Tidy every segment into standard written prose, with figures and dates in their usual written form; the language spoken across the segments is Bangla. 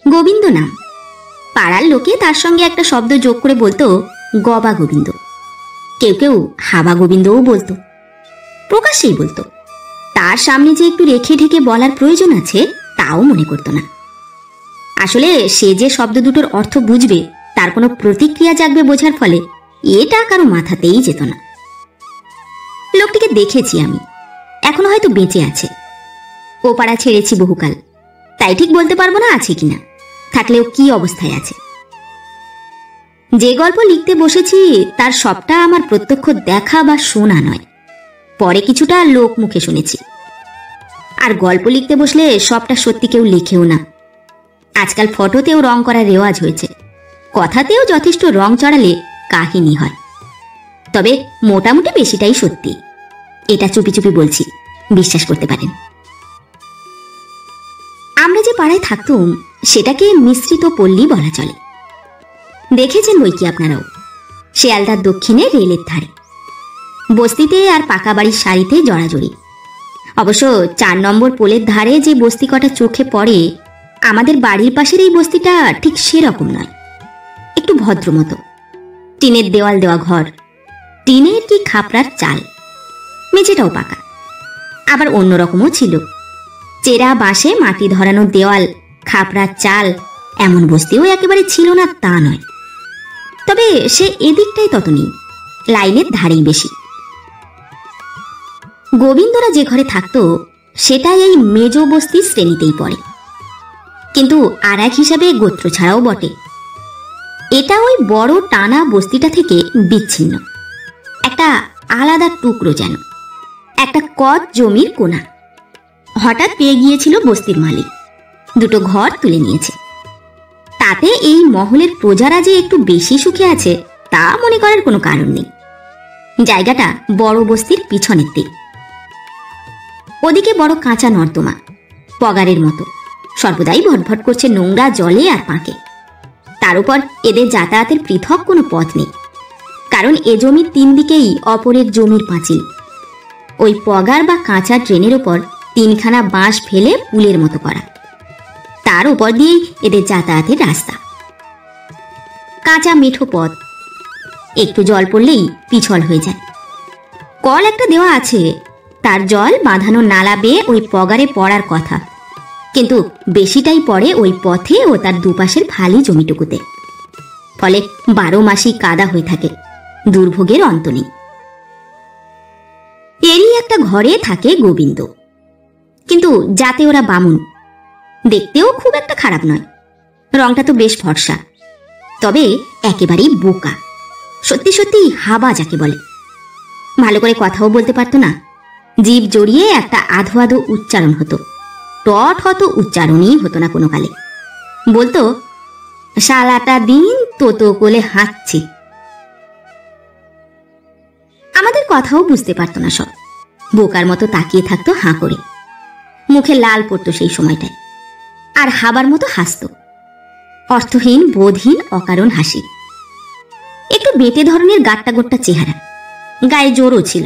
গোবিন্দ নাম। পাড়ার লোকে তার সঙ্গে একটা শব্দ যোগ করে বলতো গবা গোবিন্দ। কেউ কেউ হাবা গোবিন্দও বলতো, প্রকাশ্যেই বলতো। তার সামনে যে একটু রেখে ঢেকে বলার প্রয়োজন আছে তাও মনে করতো না। আসলে সে যে শব্দ দুটোর অর্থ বুঝবে, তার কোনো প্রতিক্রিয়া জাগবে বোঝার ফলে এটা কারো মাথাতেই যেত না। লোকটিকে দেখেছি আমি, এখনো হয়তো বেঁচে আছে। ও পাড়া ছেড়েছি বহুকাল, তাই ঠিক বলতে পারবো না আছে কিনা, থাকলেও কি অবস্থায় আছে। যে গল্প লিখতে বসেছি তার সবটা আমার প্রত্যক্ষ দেখা বা শোনা নয়, পরে কিছুটা লোক মুখে শুনেছি। আর গল্প লিখতে বসলে সবটা সত্যি কেউ লিখেও না। আজকাল ফটোতেও রং করার রেওয়াজ হয়েছে, কথাতেও যথেষ্ট রং চড়ালে কাহিনী হয়। তবে মোটামুটি বেশিটাই সত্যি, এটা চুপি চুপি বলছি, বিশ্বাস করতে পারেন। আমরা যে পাড়ায় থাকতুম সেটাকে মিশ্রিত পল্লী বলা চলে। দেখেছেন বই কি আপনারাও, শিয়ালদার দক্ষিণে রেলের ধারে। বস্তিতে আর পাকা বাড়ির সারিতে জড়াজড়ি। অবশ্য 4 নম্বর পোলের ধারে যে বস্তি কটা চোখে পড়ে, আমাদের বাড়ির পাশের এই বস্তিটা ঠিক সেরকম নয়, একটু ভদ্র মতো। টিনের দেওয়াল দেওয়া ঘর, টিনের কি খাপড়ার চাল, মেঝেটাও পাকা। আবার অন্যরকমও ছিল, চেরা বাঁশে মাটি ধরানো দেওয়াল, খাপড়ার চাল। এমন বস্তিও একেবারে ছিল না তা নয়, তবে সে এদিকটাই তত নেই, লাইনের ধারেই বেশি। গোবিন্দরা যে ঘরে থাকতো সেটাই এই মেজ বস্তির শ্রেণীতেই পড়ে, কিন্তু আর এক হিসাবে গোত্র ছাড়াও বটে। এটা ওই বড় টানা বস্তিটা থেকে বিচ্ছিন্ন, একটা আলাদা টুকরো, যেন একটা কদ জমির কোণা। হঠাৎ পেয়ে গিয়েছিল বস্তির মালিক, 2টো ঘর তুলে নিয়েছে। তাতে এই মহলের প্রজারা যে একটু বেশি সুখে আছে তা মনে করার কোনো কারণ নেই। জায়গাটা বড় বস্তির পিছনের দিক। ওদিকে বড় কাঁচা নর্দমা, পগারের মতো, সর্বদাই ভটভট করছে নোংরা জলে আর পাঁকে। তার উপর এদের যাতায়াতের পৃথক কোনো পথ নেই, কারণ এ জমির 3 দিকেই অপরের জমির পাঁচিল। ওই পগার বা কাঁচা ট্রেনের উপর 3খানা বাঁশ ফেলে পুলের মতো করা, তার উপর দিয়েই এদের যাতায়াতের রাস্তা। কাঁচা মেঠো পথ, একটু জল পড়লেই পিছল হয়ে যায়। কল একটা দেওয়া আছে, তার জল বাঁধানো নালা বেয়ে ওই পগারে পড়ার কথা, কিন্তু বেশিটাই পড়ে ওই পথে ও তার দুপাশের ফালি জমিটুকুতে। ফলে 12 মাসই কাদা হয়ে থাকে, দুর্ভোগের অন্ত নেই। এরই একটা ঘরে থাকে গোবিন্দ, কিন্তু যাতে ওরা বামুন। দেখতেও খুব একটা খারাপ নয়, রংটা তো বেশ ফর্সা, তবে একেবারেই বোকা। সত্যি সত্যি হাবা যাকে বলে। ভালো করে কথাও বলতে পারতো না, জিভ জড়িয়ে একটা আধো আধো উচ্চারণ হতো, টট হতো উচ্চারণই হতো না কোনো কালে। বলতো, শালাটা দিন তোতো কোলে হাঁটছি। আমাদের কথাও বুঝতে পারতো না সব, বোকার মতো তাকিয়ে থাকতো হাঁ করে। মুখে লাল পড়তো সেই সময়টায়, আর হাবার মতো হাসতো, অর্থহীন বোধহীন অকারণ হাসি। একটু বেটে ধরনের গাট্টা গোট্টা চেহারা, গায়ে জোরও ছিল।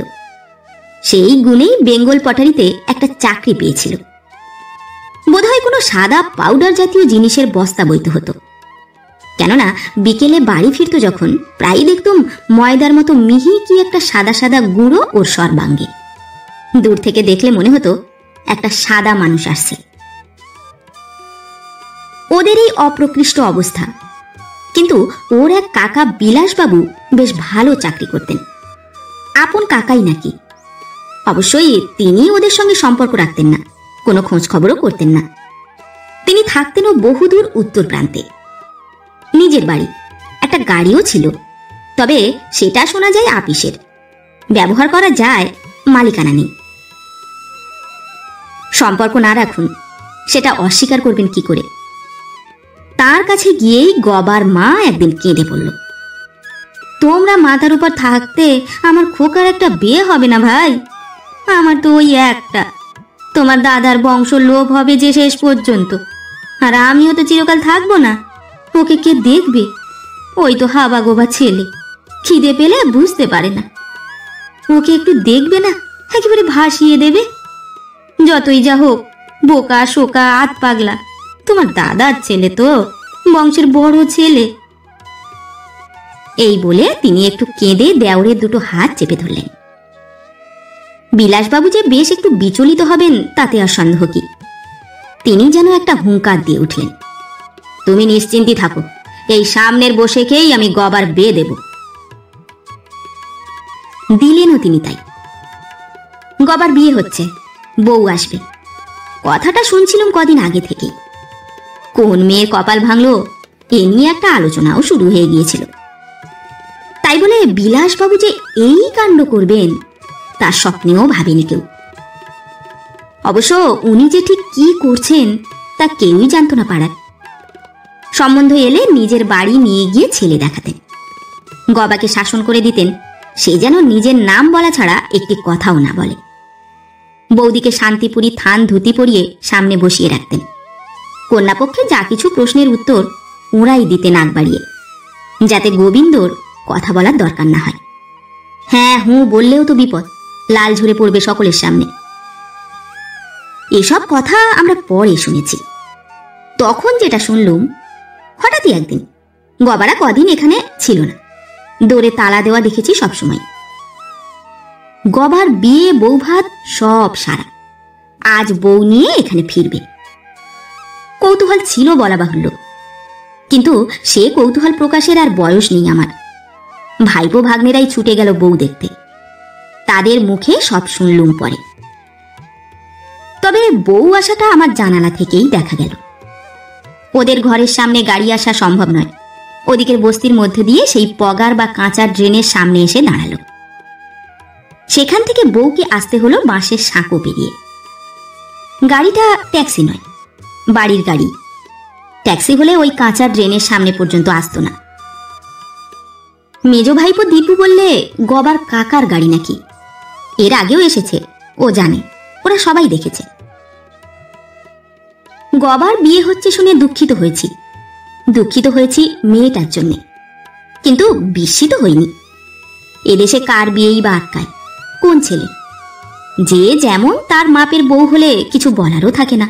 সেই গুণেই বেঙ্গল পটারিতে একটা চাকরি পেয়েছিল। বোধহয় কোনো সাদা পাউডার জাতীয় জিনিসের বস্তা বইতে হতো, কেননা বিকেলে বাড়ি ফিরত যখন প্রায়ই দেখতুম ময়দার মতো মিহি কি একটা সাদা সাদা গুঁড়ো ওর সর্বাঙ্গে। দূর থেকে দেখলে মনে হতো একটা সাদা মানুষ আসছে। ওদের এই অপ্রকৃষ্ট অবস্থা, কিন্তু ওর এক কাকা বিলাসবাবু বেশ ভালো চাকরি করতেন, আপন কাকাই নাকি। অবশ্যই তিনি ওদের সঙ্গে সম্পর্ক রাখতেন না, কোনো খোঁজ খবরও করতেন না। তিনি থাকতেনও বহুদূর উত্তর প্রান্তে। নিজের বাড়ি, একটা গাড়িও ছিল, তবে সেটা শোনা যায় আপিসের, ব্যবহার করা যায়, মালিকানা নেই। সম্পর্ক না রাখুন সেটা অস্বীকার করবেন কি করে? তার কাছে গিয়েই গবার মা একদিন কেঁদে পড়ল। তোমরা মাথার উপর থাকতে আমার খোকার একটা বিয়ে হবে না ভাই, আমার তো ওই একটা, তোমার দাদার বংশ লোভ হবে যে শেষ পর্যন্ত, আর আমিও তো চিরকাল থাকবো না, ওকে কে দেখবে? ওই তো হাবা গোবা ছেলে, খিদে পেলে বুঝতে পারে না, ওকে একটু দেখবে না, একেবারে ভাসিয়ে দেবে। যতই যা হোক বোকা শোকা আত পাগলা, তোমার দাদার ছেলে তো, বংশের বড় ছেলে। এই বলে তিনি একটু কেঁদে দেওরের দুটো হাত চেপে ধরলেন। বিলাসবাবু যে বেশ একটু বিচলিত হবেন তাতে আর সন্দেহ কি। তিনি যেন একটা হুঙ্কার দিয়ে উঠলেন, তুমি নিশ্চিন্তি থাকো, এই সামনের বসেকেই আমি গবার বিয়ে দেব। দিলেনও তিনি তাই। গবার বিয়ে হচ্ছে, বউ আসবে, কথাটা শুনছিলাম কদিন আগে থেকে। কোন মেয়ের কপাল ভাঙলো এ নিয়ে একটা আলোচনাও শুরু হয়ে গিয়েছিল। তাই বলে বিলাসবাবু যে এই কাণ্ড করবেন তার স্বপ্নেও ভাবেনি কেউ। অবশ্য উনি যে ঠিক কি করছেন তা কেউই জানত না পাড়ার। সম্বন্ধ এলে নিজের বাড়ি নিয়ে গিয়ে ছেলে দেখাতেন, গবাকে শাসন করে দিতেন সে যেন নিজের নাম বলা ছাড়া একটি কথাও না বলে। বৌদিকে শান্তিপুরী থান ধুতি পরিয়ে সামনে বসিয়ে রাখতেন। কন্যাপক্ষে যা কিছু প্রশ্নের উত্তর ওরাই দিতেন আগ বাড়িয়ে, যাতে গোবিন্দর কথা বলার দরকার না হয়। হ্যাঁ হুঁ বললেও তো বিপদ, লাল ঝরে পড়বে সকলের সামনে। এসব কথা আমরা পরে শুনেছি। তখন যেটা শুনলুম, হঠাৎই একদিন, গবারা কদিন এখানে ছিল না, দৌড়ে তালা দেওয়া দেখেছি সবসময়। গবার বিয়ে বউ ভাত সব সারা, আজ বউ নিয়ে এখানে ফিরবে। কৌতূহল ছিল বলা বাহুল্য, কিন্তু সে কৌতূহল প্রকাশের আর বয়স নেই আমার। ভাইপো ভাগ্নেরাই ছুটে গেল বউ দেখতে, তাদের মুখে সব শুনলুম পরে। তবে বউ আসাটা আমার জানালা থেকেই দেখা গেল। ওদের ঘরের সামনে গাড়ি আসা সম্ভব নয়, ওদিকের বস্তির মধ্যে দিয়ে সেই পগার বা কাঁচা ড্রেনের সামনে এসে দাঁড়ালো। সেখান থেকে বউকে আসতে হলো বাঁশের সাঁকো পেরিয়ে। গাড়িটা ট্যাক্সি নয়, বাড়ির গাড়ি। ট্যাক্সি হলে ওই কাঁচা ড্রেনের সামনে পর্যন্ত আসতো না। মেজ ভাইপো দীপু বললে গবার কাকার গাড়ি নাকি, এর আগেও এসেছে, ও জানে, ওরা সবাই দেখেছে। গবার বিয়ে হচ্ছে শুনে দুঃখিত হয়েছি মেয়েটার জন্যে, কিন্তু বিস্মিত হইনি। এদেশে কার বিয়েই বা আটকায়, কোন ছেলে? যে যেমন তার মাপের বউ হলে কিছু বলারও থাকে না।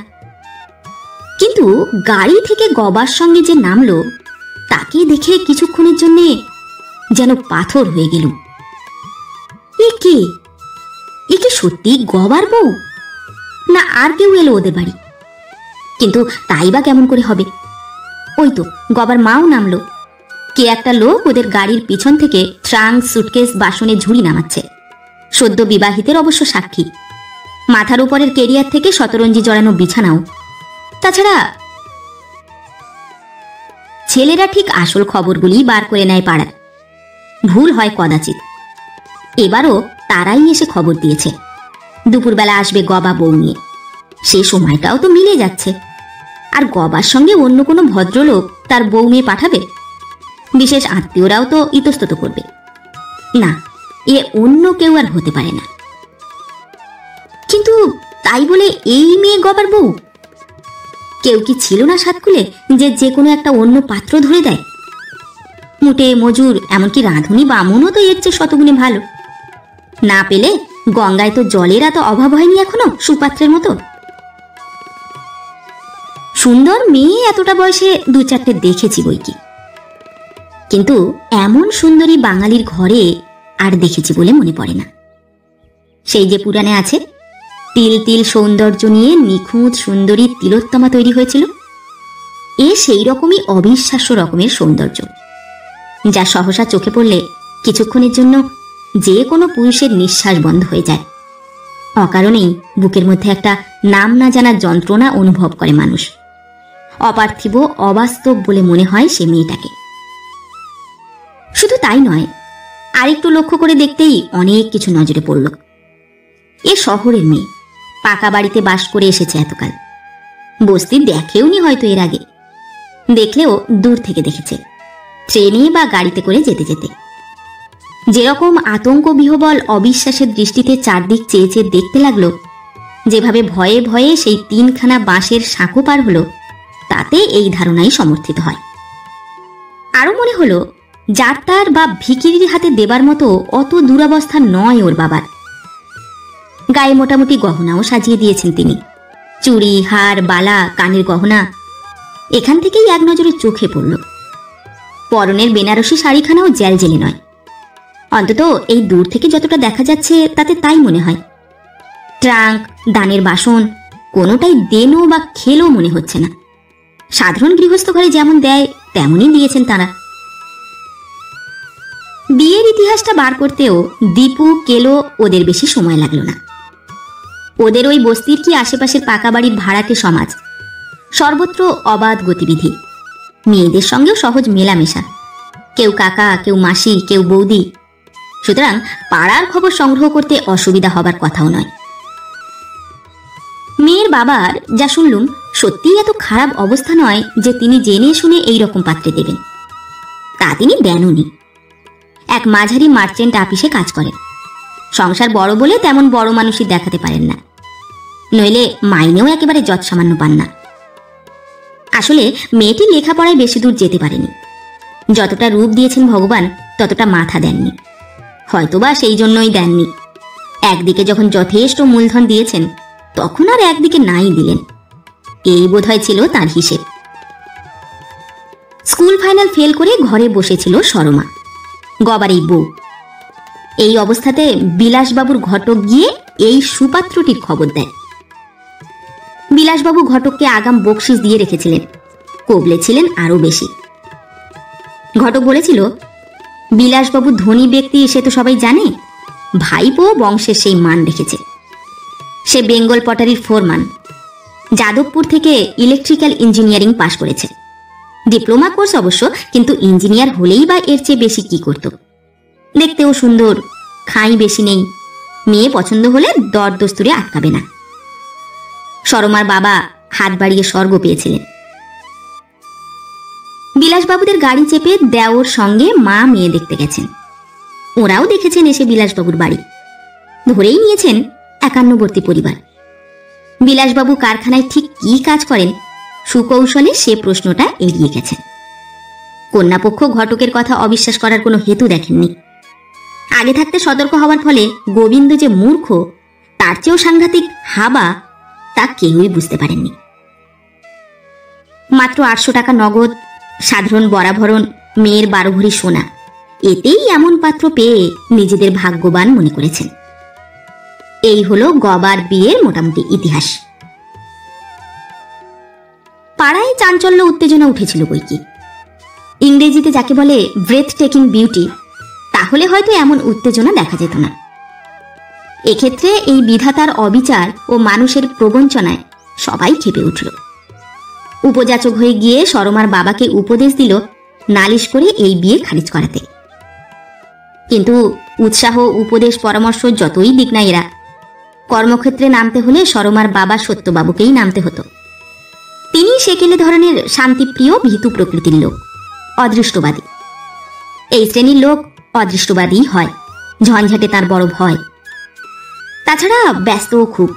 কিন্তু গাড়ি থেকে গবার সঙ্গে যে নামলো তাকে দেখে কিছুক্ষণের জন্য যেন পাথর হয়ে গেল। এ কি সত্যি গবার বউ, না আর কেউ এলো ওদের বাড়ি? কিন্তু তাই বা কেমন করে হবে? ওই তো গবার মাও নামলো। কে একটা লোক ওদের গাড়ির পিছন থেকে ট্রাঙ্ক, সুটকেস, বাসনে ঝুড়ি নামাচ্ছে। সদ্য বিবাহিতের অবশ্য সাক্ষী। মাথার উপরের কেরিয়ার থেকে শতরঞ্জি জড়ানো বিছানাও। তাছাড়া ছেলেরা ঠিক আসল খবরগুলি বার করে নেয় পাড়ার, ভুল হয় কদাচিৎ। এবারও তারাই এসে খবর দিয়েছে দুপুরবেলা আসবে গবা বউ নিয়ে। সে সময়টাও তো মিলে যাচ্ছে। আর গবার সঙ্গে অন্য কোনো ভদ্রলোক তার বউ মেয়ে পাঠাবে? বিশেষ আত্মীয়রাও তো ইতস্তত করবে না, এ অন্য কেউ আর হতে পারে না। কিন্তু তাই বলে এই মেয়ে গবার বউ? কেউ কি ছিল না সাতকুলে যে কোনো একটা অন্য পাত্র ধরে দেয়? মুটে মজুর, এমনকি রাঁধুনি বামুনও তো এর চেয়ে শতগুণে ভালো। না পেলে গঙ্গায় তো জলের এত অভাব হয়নি এখনো সুপাত্রের মতো। সুন্দর মেয়ে এতটা বয়সে দু চারটে দেখেছি বইকি, কিন্তু এমন সুন্দরী বাঙালির ঘরে আর দেখেছি বলে মনে পড়ে না। সেই যে পুরাণে আছে, তিল তিল সৌন্দর্য নিয়ে নিখুঁত সুন্দরী তিলোত্তমা তৈরি হয়েছিল। এ সেই রকমই অবিশ্বাস্য রকমের সৌন্দর্য, যা সহসা চোখে পড়লে কিছুক্ষণের জন্য যে কোনো পুরুষের নিঃশ্বাস বন্ধ হয়ে যায়। অকারণেই বুকের মধ্যে একটা নাম না জানা যন্ত্রণা অনুভব করে মানুষ। অপার্থিব, অবাস্তব বলে মনে হয় সে মেয়েটাকে। শুধু তাই নয়, আরেকটু লক্ষ্য করে দেখতেই অনেক কিছু নজরে পড়ল। এ শহরের মেয়ে, পাকা বাড়িতে বাস করে এসেছে এতকাল। বস্তি দেখেওনি হয়তো এর আগে, দেখলেও দূর থেকে দেখেছে, ট্রেনে বা গাড়িতে করে যেতে যেতে। যেরকম আতঙ্ক বিহবল অবিশ্বাসের দৃষ্টিতে চারদিক চেয়ে চেয়ে দেখতে লাগলো, যেভাবে ভয়ে ভয়ে সেই তিনখানা বাঁশের সাঁকো পার হলো, তাতে এই ধারণাই সমর্থিত হয়। আরো মনে হলো যার তার বা ভিখিরির হাতে দেবার মতো অত দুরবস্থা নয় ওর বাবার। গায়ে মোটামুটি গহনাও সাজিয়ে দিয়েছেন তিনি, চুড়ি, হার, বালা, কানের গহনা, এখান থেকেই এক নজরে চোখে পড়ল। পরনের বেনারসি শাড়িখানাও জ্যালজেলে নয়, অন্তত এই দূর থেকে যতটা দেখা যাচ্ছে তাতে তাই মনে হয়। ট্রাঙ্ক, দানের বাসন কোনোটাই দেনো বা খেলো মনে হচ্ছে না। সাধারণ গৃহস্থ ঘরে যেমন দেয় তেমনই দিয়েছেন তারা। বিয়ের ইতিহাসটা বার করতেও দীপু, কেলো ওদের বেশি সময় লাগলো না। ওদের ওই বস্তির কি আশেপাশের পাকা বাড়ির ভাড়াটে সমাজ, সর্বত্র অবাধ গতিবিধি, মেয়েদের সঙ্গেও সহজ মেলামেশা, কেউ কাকা, কেউ মাসি, কেউ বৌদি। সুতরাং পাড়ার খবর সংগ্রহ করতে অসুবিধা হবার কথাও নয়। মেয়ের বাবার যা শুনলুম, সত্যিই এত খারাপ অবস্থা নয় যে তিনি জেনে শুনে এই রকম পাত্রে দেবেন। তা তিনি দেননি। এক মাঝারি মার্চেন্ট আপিসে কাজ করেন। সংসার বড় বলে তেমন বড় মানুষই দেখাতে পারেন না, নইলে মাইনেও একেবারে যৎসামান্য পান না। আসলে মেয়েটি লেখাপড়ায় বেশি দূর যেতে পারেনি। যতটা রূপ দিয়েছেন ভগবান ততটা মাথা দেননি, হয়তোবা সেই জন্যই দেননি। একদিকে যখন যথেষ্ট মূলধন দিয়েছেন তখন আর একদিকে নাই দিলেন, এই বোধহয় ছিল তার হিসেব। স্কুল ফাইনাল ফেল করে ঘরে বসেছিল সরমা, গবার এই বউ। এই অবস্থাতে বিলাসবাবুর ঘটক গিয়ে এই সুপাত্রটির খবর দেয়। বিলাসবাবু ঘটককে আগাম বকশিস দিয়ে রেখেছিলেন, কবলেছিলেন আরো বেশি। ঘটক বলেছিল, বিলাসবাবু ধনী ব্যক্তি সে তো সবাই জানে, ভাইপো বংশের সেই মান রেখেছে। সে বেঙ্গল পটারির ফোরমান, যাদবপুর থেকে ইলেকট্রিক্যাল ইঞ্জিনিয়ারিং পাশ করেছে। ডিপ্লোমা কোর্স অবশ্য, কিন্তু ইঞ্জিনিয়ার হলেই বা এর চেয়ে বেশি কি করত। দেখতেও সুন্দর, খাই বেশি নেই, মেয়ে পছন্দ হলে দর দস্তুরে আটকাবে না। সরমার বাবা হাত বাড়িয়ে স্বর্গ পেয়েছিলেন। বিলাসবাবুদের গাড়ি চেপে দেওর সঙ্গে মা মেয়ে দেখতে গেছেন। ওরাও দেখেছেন এসে বিলাসবাবুর বাড়ি, ধরেই নিয়েছেন একান্নবর্তী পরিবার। বিলাসবাবু কারখানায় ঠিক কি কাজ করেন সুকৌশলে সে প্রশ্নটা এড়িয়ে গেছেন। কন্যাপক্ষ ঘটকের কথা অবিশ্বাস করার কোনো হেতু দেখেননি। আগে থাকতে সতর্ক হওয়ার ফলে গোবিন্দ যে মূর্খ, তার চেয়েও সাংঘাতিক হাবা, তা কেউই বুঝতে পারেননি। মাত্র 800 টাকা নগদ, সাধারণ বরাভরণ, মেয়ের 12 ভরি সোনা, এতেই এমন পাত্র পেয়ে নিজেদের ভাগ্যবান মনে করেছেন। এই হলো গবার বিয়ের মোটামুটি ইতিহাস। পাড়ায় চাঞ্চল্য উত্তেজনা উঠেছিল বইকি। ইংরেজিতে যাকে বলে ব্রেথ টেকিং বিউটি, তাহলে হয়তো এমন উত্তেজনা দেখা যেত না। এক্ষেত্রে এই বিধাতার অবিচার ও মানুষের প্রবঞ্চনায় সবাই ক্ষেপে উঠল। উপযাচক হয়ে গিয়ে সরমার বাবাকে উপদেশ দিল নালিশ করে এই বিয়ে খারিজ করাতে। কিন্তু উৎসাহ, উপদেশ, পরামর্শ যতই দিক না এরা, কর্মক্ষেত্রে নামতে হলে সরমার বাবা সত্যবাবুকেই নামতে হতো। তিনি সেকেলে ধরনের শান্তিপ্রিয় ভীতু প্রকৃতির লোক, অদৃষ্টবাদী। এই শ্রেণীর লোক অদৃষ্টবাদী হয়, ঝঞ্ঝাটে তার বড় ভয়। তাছাড়া ব্যস্তও খুব,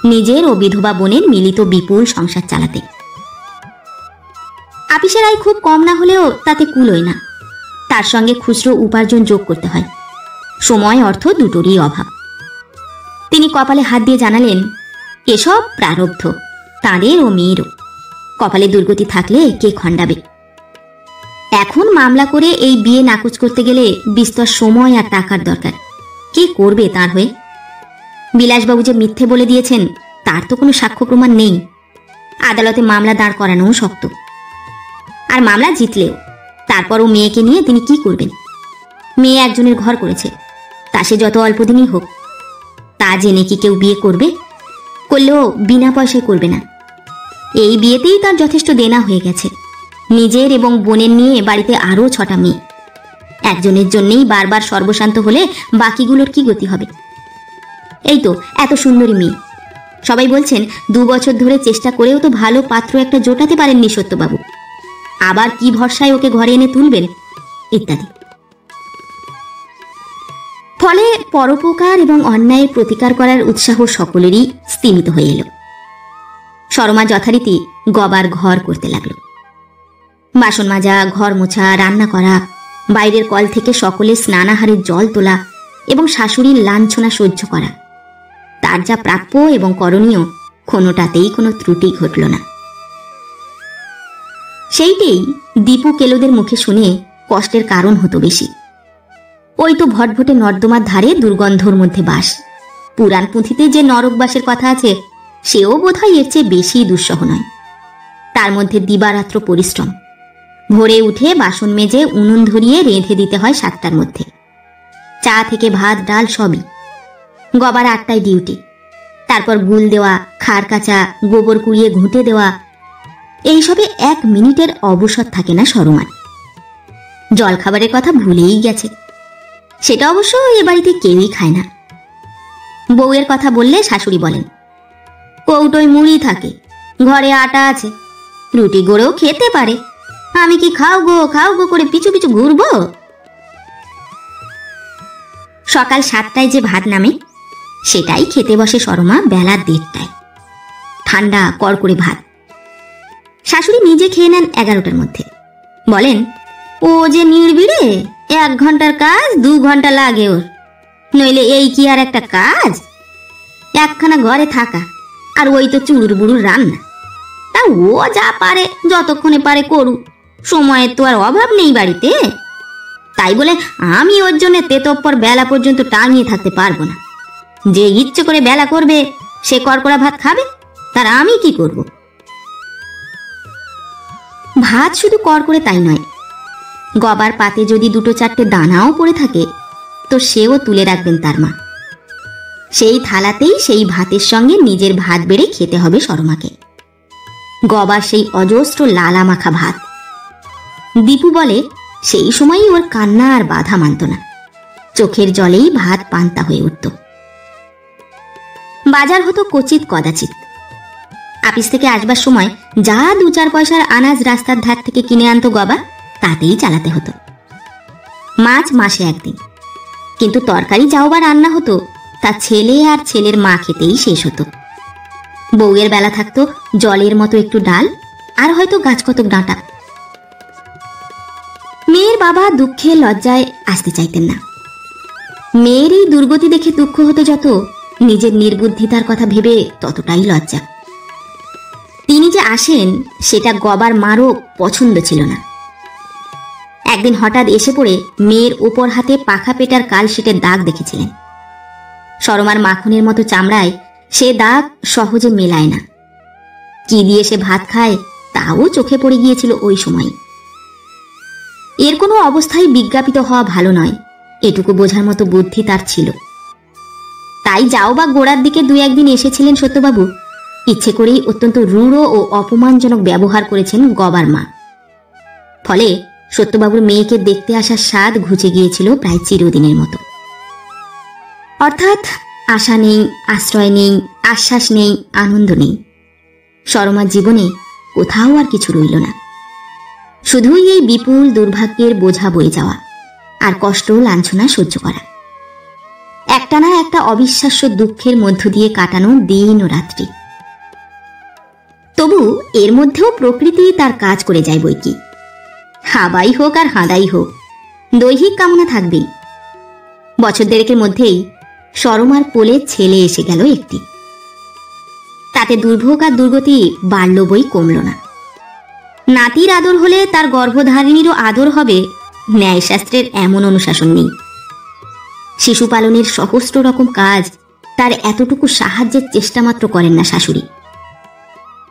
নিজের ও বিধবা বোনের মিলিত বিপুল সংসার চালাতে। আপিসের আয় খুব কম না হলেও তাতে কুলোয় না, তার সঙ্গে খুচরো উপার্জন যোগ করতে হয়। সময় অর্থ দুটোরই অভাব। তিনি কপালে হাত দিয়ে জানালেন, এসব প্রারব্ধ, তাঁদের ও মেয়েরও। কপালে দুর্গতি থাকলে কে খণ্ডাবে। এখন মামলা করে এই বিয়ে নাকচ করতে গেলে বিস্তর সময় আর টাকার দরকার। কে করবে তার হয়ে? বিলাসবাবু যে মিথ্যে বলে দিয়েছেন তার তো কোনো সাক্ষ্য প্রমাণ নেই। আদালতে মামলা দাঁড় করানোও শক্ত। আর মামলা জিতলেও তারপরও মেয়েকে নিয়ে তিনি কি করবেন? মেয়ে একজনের ঘর করেছে, তা সে যত অল্পদিনই হোক। তা জেনে কি কেউ বিয়ে করবে? করলেও বিনা পয়সায় করবে না। এই বিয়েতেই তার যথেষ্ট দেনা হয়ে গেছে। নিজের এবং বোনের নিয়ে বাড়িতে আরও 6টা মেয়ে। একজনের জন্যেই বারবার সর্বশান্ত হলে বাকিগুলোর কি গতি হবে? এই তো এত সুন্দরী মেয়ে, সবাই বলছেন 2 বছর ধরে চেষ্টা করেও তো ভালো পাত্র একটা জোটাতে পারেননি সত্যবাবু। আবার কি ভরসায় ওকে ঘরে এনে তুলবেন, ইত্যাদি। ফলে পরোপকার এবং অন্যায়ের প্রতিকার করার উৎসাহ সকলেরই স্তিমিত হয়ে এলো। সরমা যথারীতি গবার ঘর করতে লাগলো। বাসন মাজা, ঘর মোছা, রান্না করা, বাইরের কল থেকে সকলে স্নানাহারের জল তোলা এবং শাশুড়ির লাঞ্ছনা সহ্য করা, তার যা প্রাপ্য এবং করণীয় কোনোটাতেই কোনো ত্রুটি ঘটল না। সেইটেই দীপু কেলোদের মুখে শুনে কষ্টের কারণ হতো বেশি। ওই তো ভটভটে নর্দমার ধারে দুর্গন্ধর মধ্যে বাস। পুরাণ পুঁথিতে যে নরকবাসের কথা আছে সেও বোধহয় এর চেয়ে বেশি দুঃসহ নয়। তার মধ্যে দিবারাত্র পরিশ্রম। ভোরে উঠে বাসন মেজে উনুন ধরিয়ে রেঁধে দিতে হয় 7টার মধ্যে। চা থেকে ভাত ডাল সবই। গবার 8টায় ডিউটি। তারপর গুল দেওয়া, খাড় কাচা, গোবর কুড়িয়ে ঘুঁটে দেওয়া, এইসবে 1 মিনিটের অবসর থাকে না সরমার। জলখাবারের কথা ভুলেই গেছে। সেটা অবশ্য এ বাড়িতে কেউই খায় না। বউয়ের কথা বললে শাশুড়ি বলেন, কৌটোয় মুড়ি থাকে, ঘরে আটা আছে, রুটি গড়েও খেতে পারে, আমি কি খাও গো করে পিছু পিছু ঘুরবো। সকাল 7টায় যে ভাত নামে সেটাই খেতে বসে সরমা বেলা 1:30টায়। ঠান্ডা কড়কড়ে ভাত। শাশুড়ি নিজে খেয়ে নেন 11টার মধ্যে। বলেন, ও যে নির্বিড়ে, 1 ঘন্টার কাজ 2 ঘন্টা লাগে ওর, নইলে এই কি আর একটা কাজ? একখানা ঘরে থাকা, আর ওই তো চুড়ুর বুড়ুর রান্না। তা ও যা পারে যতক্ষণে পারে করুক, সময়ের তো আর অভাব নেই বাড়িতে। তাই বলে আমি ওর জন্য তেতপ্পর বেলা পর্যন্ত টাঙিয়ে থাকতে পারবো না। যে ইচ্ছে করে বেলা করবে সে কড়কড়া ভাত খাবে, তার আমি কি করব? ভাত শুধু কড়কড়ে তাই নয়, গবার পাতে যদি 2-4টে দানাও পড়ে থাকে তো সেও তুলে রাখবেন তার মা। সেই থালাতেই সেই ভাতের সঙ্গে নিজের ভাত বেড়ে খেতে হবে সরমাকে। গবার সেই অজস্র লালা মাখা ভাত। দীপু বলে সেই সময়ই ওর কান্না আর বাধা মানত না, চোখের জলেই ভাত পান্তা হয়ে উঠত। বাজার হতো কচিত কদাচিৎ। আপিস থেকে আসবার সময় যা 2-4 পয়সার আনাজ রাস্তার ধার থেকে কিনে আনতো গবা, তাতেই চালাতে হতো। মাছ মাসে 1 দিন, কিন্তু তরকারি যাও বা রান্না হতো তা ছেলে আর ছেলের মা খেতেই শেষ হতো। বউয়ের বেলা থাকতো জলের মতো একটু ডাল আর হয়তো গাছকতক ডাঁটা। মেয়ের বাবা দুঃখে লজ্জায় আসতে চাইতেন না। মেয়ের এই দুর্গতি দেখে দুঃখ হতো যত, নিজের নির্বুদ্ধিতার কথা ভেবে ততটাই লজ্জা। তিনি যে আসেন সেটা গবার মারও পছন্দ ছিল না। একদিন হঠাৎ এসে পড়ে মেয়ের উপর হাতে পাখা পেটার কালশিটের দাগ দেখেছিলেন। সরমার মাখনের মতো চামড়ায় সে দাগ সহজে মেলায় না। কি দিয়ে সে ভাত খায় তাও চোখে পড়ে গিয়েছিল ওই সময়। এর কোনো অবস্থায় বিজ্ঞাপিত হওয়া ভালো নয়, এটুকু বোঝার মতো বুদ্ধি তার ছিল। তাই যাও বা গোড়ার দিকে 2-1 দিন এসেছিলেন সত্যবাবু, ইচ্ছে করেই অত্যন্ত রূঢ় ও অপমানজনক ব্যবহার করেছেন গবার মা। ফলে সত্যবাবুর মেয়েকে দেখতে আসার স্বাদ ঘুচে গিয়েছিল প্রায় চিরদিনের মতো। অর্থাৎ আশা নেই, আশ্রয় নেই, আশ্বাস নেই, আনন্দ নেই। সরমার জীবনে কোথাও আর কিছু রইল না, শুধুই এই বিপুল দুর্ভাগ্যের বোঝা বয়ে যাওয়া আর কষ্ট লাঞ্ছনা সহ্য করা। একটানা একটা অবিশ্বাস্য দুঃখের মধ্য দিয়ে কাটানো দিন ও রাত্রি। তবু এর মধ্যেও প্রকৃতি তার কাজ করে যায় বইকি। হাবাই হোক আর হাঁদাই হোক, দৈহিক কামনা থাকবেই। বছর 1.5-এর মধ্যেই সরমার কোলে ছেলে এসে গেল একটি। তাতে দুর্ভোগ আর দুর্গতি বাড়ল বই কমল না। নাতির আদর হলে তার গর্ভধারিণীরও আদর হবে, ন্যায়শাস্ত্রের এমন অনুশাসন নেই। শিশু পালনের সহস্র রকম কাজ তার এতটুকু সাহায্যের চেষ্টা মাত্র করেন না শাশুড়ি।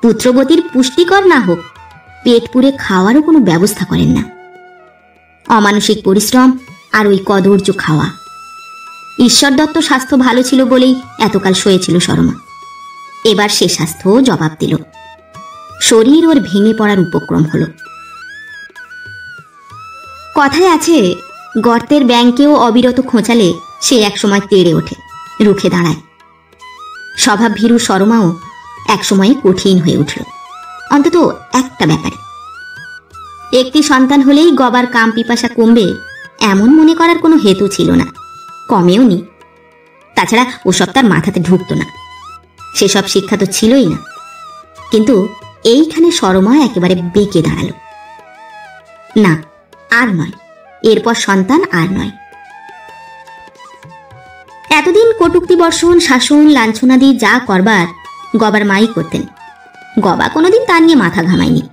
পুত্রবতীর পুষ্টিকর না হোক, পেট পুরে খাওয়ারও কোনো ব্যবস্থা করেন না। অমানসিক পরিশ্রম আর ওই কদর্য খাওয়া। ঈশ্বর দত্ত স্বাস্থ্য ভালো ছিল বলেই এতকাল সয়েছিল সরমা। এবার সে স্বাস্থ্যও জবাব দিল। শরীর ওর ভেঙে পড়ার উপক্রম হল। কথায় আছে, গর্তের ব্যাংকেও অবিরত খোঁচালে সে একসময় তেড়ে ওঠে, রুখে দাঁড়ায়। স্বভাব ভীরু সরমাও একসময়ে কঠিন হয়ে উঠল, অন্তত একটা ব্যাপারে। একটি সন্তান হলেই গবার কাম পিপাসা কমবে এমন মনে করার কোনো হেতু ছিল না, কমেও নি। তাছাড়া ওসব তার মাথাতে ঢুকত না, সেসব শিক্ষা তো ছিলই না। কিন্তু এইখানে সরমা একেবারে বেঁকে দাঁড়ালো। না, আর নয়, এরপর সন্তান আর নয়। এতদিন কটূক্তি বর্ষণ, শাসন, লাঞ্ছনাদি যা করবার গবার মাই করতেন। গবা কোনোদিন তা নিয়ে মাথা ঘামায়নি।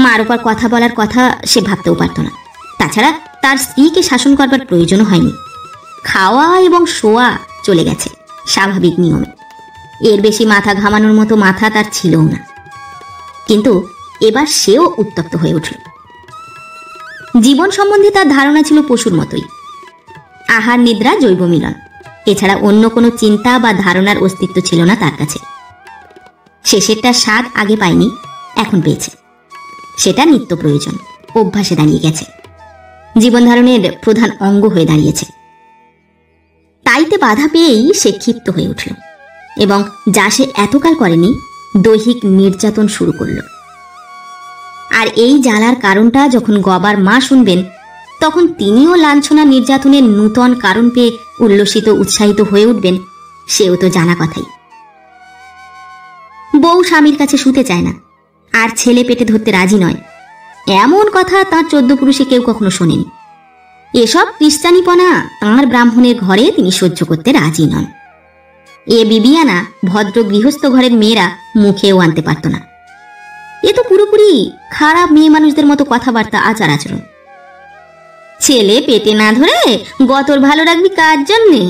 মার ওপর কথা বলার কথা সে ভাবতেও পারত না। তাছাড়া তার স্ত্রীকে শাসন করবার প্রয়োজনও হয়নি। খাওয়া এবং শোয়া চলে গেছে স্বাভাবিক নিয়মে। এর বেশি মাথা ঘামানোর মতো মাথা তার ছিলও না। কিন্তু এবার সেও উত্তপ্ত হয়ে উঠল। জীবন সম্বন্ধে তার ধারণা ছিল পশুর মতোই, আহার নিদ্রা জৈব মিলন, এছাড়া অন্য কোনো চিন্তা বা ধারণার অস্তিত্ব ছিল না তার কাছে। শেষেরটার স্বাদ আগে পায়নি, এখন পেয়েছে। সেটা নিত্য প্রয়োজন, অভ্যাসে দাঁড়িয়ে গেছে, জীবন ধারণের প্রধান অঙ্গ হয়ে দাঁড়িয়েছে। তাইতে বাধা পেয়েই সে ক্ষিপ্ত হয়ে উঠল এবং যা সে এতকাল করেনি, দৈহিক নির্যাতন শুরু করল। আর এই জ্বালার কারণটা যখন গবার মা শুনবেন, তখন তিনিও লাঞ্ছনা নির্যাতনের নূতন কারণ পেয়ে উল্লসিত উৎসাহিত হয়ে উঠবেন, সেও তো জানা কথাই। বউ স্বামীর কাছে শুতে চায় না, আর ছেলে পেটে ধরতে রাজি নয়, এমন কথা তাঁর 14 পুরুষে কেউ কখনো শোনেনি। এসব খ্রিস্টানিপনা তাঁর ব্রাহ্মণের ঘরে তিনি সহ্য করতে রাজি নন। এ বিবিয়ানা ভদ্র গৃহস্থ ঘরের মেয়েরা মুখেও আনতে পারত না। এ তো পুরোপুরি খারাপ মেয়ে মানুষদের মতো কথাবার্তা, আচার আচরণ। ছেলে পেটে না ধরে গতর ভালো রাখবি কার জন্যে?